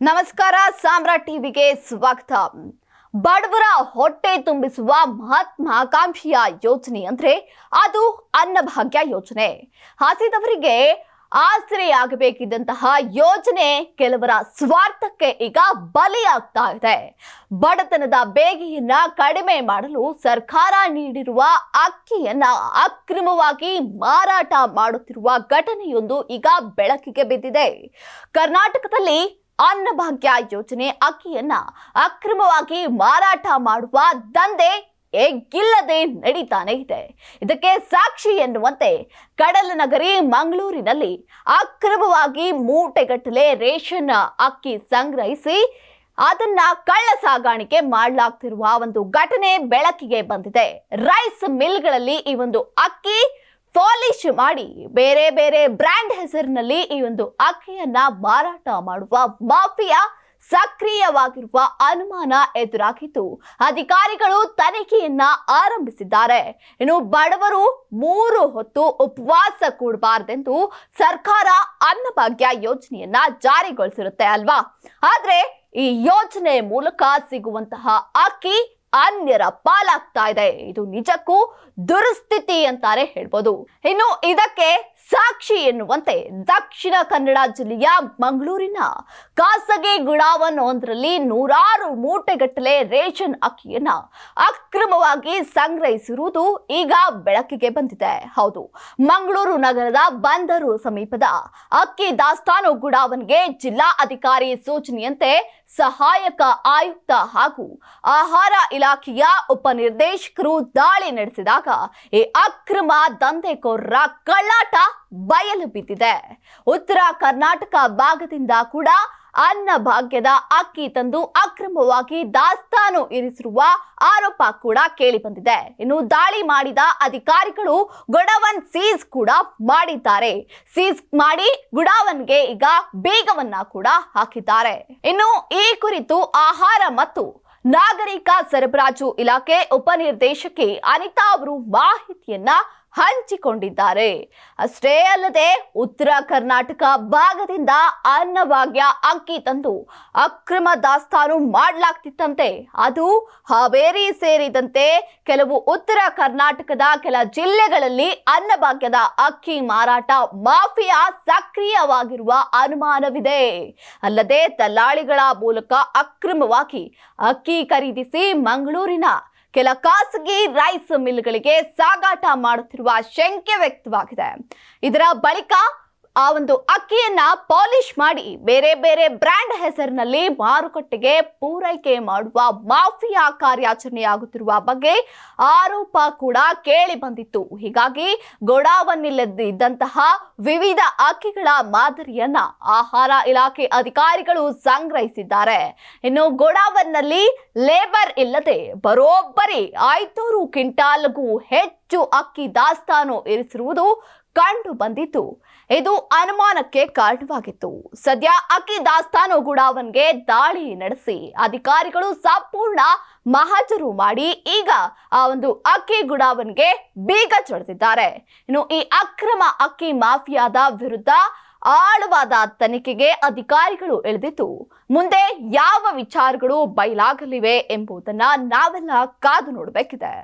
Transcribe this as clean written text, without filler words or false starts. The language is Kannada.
ನಮಸ್ಕಾರ, ಸಾಮ್ರಾಟ್ ಟಿವಿಗೆ ಸ್ವಾಗತ. ಬಡವರ ಹೊಟ್ಟೆ ತುಂಬಿಸುವ ಮಹತ್ವಾಕಾಂಕ್ಷೆಯ ಯೋಜನೆ ಅಂದ್ರೆ ಅದು ಅನ್ನಭಾಗ್ಯ ಯೋಜನೆ. ಹಸಿದವರಿಗೆ ಆಸರೆಯಾಗಬೇಕಿದ್ದಂತಹ ಯೋಜನೆ ಕೆಲವರ ಸ್ವಾರ್ಥಕ್ಕೆ ಈಗ ಬಲಿಯಾಗ್ತಾ ಇದೆ. ಬಡತನದ ಬೇಗೆಯನ್ನ ಕಡಿಮೆ ಮಾಡಲು ಸರ್ಕಾರ ನೀಡಿರುವ ಅಕ್ಕಿಯನ್ನ ಅಕ್ರಮವಾಗಿ ಮಾರಾಟ ಮಾಡುತ್ತಿರುವ ಘಟನೆಯೊಂದು ಈಗ ಬೆಳಕಿಗೆ ಬಿದ್ದಿದೆ. ಕರ್ನಾಟಕದಲ್ಲಿ ಅನ್ನಭಾಗ್ಯ ಯೋಜನೆ ಅಕ್ಕಿಯನ್ನ ಅಕ್ರಮವಾಗಿ ಮಾರಾಟ ಮಾಡುವ ದಂಧೆ ಎಗ್ಗಿಲ್ಲದೆ ನಡೀತಾನೆ ಇದೆ. ಇದಕ್ಕೆ ಸಾಕ್ಷಿ ಎನ್ನುವಂತೆ ಕಡಲನಗರಿ ಮಂಗಳೂರಿನಲ್ಲಿ ಅಕ್ರಮವಾಗಿ ಮೂಟೆಗಟ್ಟಲೆ ರೇಷನ್ ಅಕ್ಕಿ ಸಂಗ್ರಹಿಸಿ ಅದನ್ನ ಕಳ್ಳ ಸಾಗಾಣಿಕೆ ಮಾಡಲಾಗ್ತಿರುವ ಒಂದು ಘಟನೆ ಬೆಳಕಿಗೆ ಬಂದಿದೆ. ರೈಸ್ ಮಿಲ್ಗಳಲ್ಲಿ ಈ ಒಂದು ಅಕ್ಕಿ ಪಾಲಿಶ್ ಮಾಡಿ ಬೇರೆ ಬೇರೆ ಬ್ರ್ಯಾಂಡ್ ಹೆಸರಿನಲ್ಲಿ ಈ ಒಂದು ಅಕ್ಕಿಯನ್ನ ಮಾರಾಟ ಮಾಡುವ ಮಾಫಿಯಾ ಸಕ್ರಿಯವಾಗಿರುವ ಅನುಮಾನ ಎದುರಾಗಿದ್ದು ಅಧಿಕಾರಿಗಳು ತನಿಖೆಯನ್ನ ಆರಂಭಿಸಿದ್ದಾರೆ. ಇನ್ನು ಬಡವರು 3 ಹೊತ್ತು ಉಪವಾಸ ಕೂಡಬಾರದೆಂದು ಸರ್ಕಾರ ಅನ್ನಭಾಗ್ಯ ಯೋಜನೆಯನ್ನ ಜಾರಿಗೊಳಿಸಿರುತ್ತೆ ಅಲ್ವಾ. ಆದ್ರೆ ಈ ಯೋಜನೆ ಮೂಲಕ ಸಿಗುವಂತಹ ಅಕ್ಕಿ ಅನ್ಯರ ಪಾಲಾಗ್ತಾ ಇದೆ. ಇದು ನಿಜಕ್ಕೂ ದುರಸ್ಥಿತಿ ಅಂತಾನೆ ಹೇಳ್ಬೋದು. ಇನ್ನು ಇದಕ್ಕೆ ಸಾಕ್ಷಿ ಎನ್ನುವಂತೆ ದಕ್ಷಿಣ ಕನ್ನಡ ಜಿಲ್ಲೆಯ ಮಂಗಳೂರಿನ ಖಾಸಗಿ ಗುಡಾವನ್ ಒಂದರಲ್ಲಿ 100 ಮೂಟೆಗಟ್ಟಲೆ ರೇಷನ್ ಅಕ್ಕಿಯನ್ನ ಅಕ್ರಮವಾಗಿ ಸಂಗ್ರಹಿಸಿರುವುದು ಈಗ ಬೆಳಕಿಗೆ ಬಂದಿದೆ. ಹೌದು, ಮಂಗಳೂರು ನಗರದ ಬಂದರು ಸಮೀಪದ ಅಕ್ಕಿ ದಾಸ್ತಾನು ಗುಡಾವನ್ಗೆ ಜಿಲ್ಲಾ ಅಧಿಕಾರಿ ಸೂಚನೆಯಂತೆ ಸಹಾಯಕ ಆಯುಕ್ತ ಹಾಗೂ ಆಹಾರ ಇಲಾಖೆಯ ಉಪನಿರ್ದೇಶಕರು ದಾಳಿ ನಡೆಸಿದಾಗ ಈ ಅಕ್ರಮ ದಂಧೆಕೋರರ ಕಳ್ಳಾಟ ಬಯಲು ಬಿದ್ದಿದೆ. ಉತ್ತರ ಕರ್ನಾಟಕ ಭಾಗದಿಂದ ಕೂಡ ಅನ್ನಭಾಗ್ಯದ ಅಕ್ಕಿ ತಂದು ಅಕ್ರಮವಾಗಿ ದಾಸ್ತಾನು ಇರಿಸಿರುವ ಆರೋಪ ಕೂಡ ಕೇಳಿ ಬಂದಿದೆ. ಇನ್ನು ದಾಳಿ ಮಾಡಿದ ಅಧಿಕಾರಿಗಳು ಗುಡಾವನ್ ಸೀಸ್ ಕೂಡ ಮಾಡಿದ್ದಾರೆ. ಸೀಸ್ ಮಾಡಿ ಗುಡಾವನ್ಗೆ ಈಗ ಬೀಗವನ್ನ ಕೂಡ ಹಾಕಿದ್ದಾರೆ. ಇನ್ನು ಈ ಕುರಿತು ಆಹಾರ ಮತ್ತು ನಾಗರಿಕ ಸರಬರಾಜು ಇಲಾಖೆ ಉಪನಿರ್ದೇಶಕಿ ಅನಿತಾ ಅವರು ಮಾಹಿತಿಯನ್ನ ಹಂಚಿಕೊಂಡಿದ್ದಾರೆ. ಅಷ್ಟೇ ಅಲ್ಲದೆ ಉತ್ತರ ಕರ್ನಾಟಕ ಭಾಗದಿಂದ ಅನ್ನಭಾಗ್ಯ ಅಕ್ಕಿ ತಂದು ಅಕ್ರಮ ದಾಸ್ತಾನು ಮಾಡಲಾಗ್ತಿತ್ತಂತೆ. ಅದು ಹಾವೇರಿ ಸೇರಿದಂತೆ ಕೆಲವು ಉತ್ತರ ಕರ್ನಾಟಕದ ಕೆಲ ಜಿಲ್ಲೆಗಳಲ್ಲಿ ಅನ್ನಭಾಗ್ಯದ ಅಕ್ಕಿ ಮಾರಾಟ ಮಾಫಿಯಾ ಸಕ್ರಿಯವಾಗಿರುವ ಅನುಮಾನವಿದೆ. ಅಲ್ಲದೆ ದಲ್ಲಾಳಿಗಳ ಮೂಲಕ ಅಕ್ರಮವಾಗಿ ಅಕ್ಕಿ ಖರೀದಿಸಿ ಮಂಗಳೂರಿನ ಕೆಲ ಖಾಸಗಿ ರೈಸ್ ಮಿಲ್ಗಳಿಗೆ ಸಾಗಾಟ ಮಾಡುತ್ತಿರುವ ಶಂಕೆ ವ್ಯಕ್ತವಾಗಿದೆ. ಇದರ ಬಳಿಕ ಆ ಒಂದು ಅಕ್ಕಿಯನ್ನ ಪಾಲಿಶ್ ಮಾಡಿ ಬೇರೆ ಬೇರೆ ಬ್ರ್ಯಾಂಡ್ ಹೆಸರಿನಲ್ಲಿ ಮಾರುಕಟ್ಟೆಗೆ ಪೂರೈಕೆ ಮಾಡುವ ಮಾಫಿಯಾ ಕಾರ್ಯಾಚರಣೆಯಾಗುತ್ತಿರುವ ಬಗ್ಗೆ ಆರೋಪ ಕೂಡ ಕೇಳಿ ಬಂದಿತ್ತು. ಹೀಗಾಗಿ ಗೋಡಾವನ್ನಿಲ್ಲದಿದ್ದಂತಹ ವಿವಿಧ ಅಕ್ಕಿಗಳ ಮಾದರಿಯನ್ನ ಆಹಾರ ಇಲಾಖೆ ಅಧಿಕಾರಿಗಳು ಸಂಗ್ರಹಿಸಿದ್ದಾರೆ. ಇನ್ನು ಗೋಡಾವನ್ನಲ್ಲಿ ಲೇಬರ್ ಇಲ್ಲದೆ ಬರೋಬ್ಬರಿ 500 ಕ್ವಿಂಟಾಲ್ಗೂ ಹೆಚ್ಚು ಅಕ್ಕಿ ದಾಸ್ತಾನು ಇರಿಸಿರುವುದು ಕಂಡು ಬಂದಿತ್ತು. ಇದು ಅನುಮಾನಕ್ಕೆ ಕಾರಣವಾಗಿತ್ತು. ಸದ್ಯ ಅಕ್ಕಿ ದಾಸ್ತಾನು ಗುಡಾವನ್ಗೆ ದಾಳಿ ನಡೆಸಿ ಅಧಿಕಾರಿಗಳು ಸಂಪೂರ್ಣ ಮಹಜರು ಮಾಡಿ ಈಗ ಆ ಒಂದು ಅಕ್ಕಿ ಗುಡಾವನ್ಗೆ ಬೀಗ ಜಡಿದಿದ್ದಾರೆ. ಇನ್ನು ಈ ಅಕ್ರಮ ಅಕ್ಕಿ ಮಾಫಿಯಾದ ವಿರುದ್ಧ ಆಳವಾದ ತನಿಖೆಗೆ ಅಧಿಕಾರಿಗಳು ಇಳಿದಿದ್ದು ಮುಂದೆ ಯಾವ ವಿಚಾರಗಳು ಬಯಲಾಗಲಿವೆ ಎಂಬುದನ್ನ ನಾವೆಲ್ಲ ಕಾದು ನೋಡಬೇಕಿದೆ.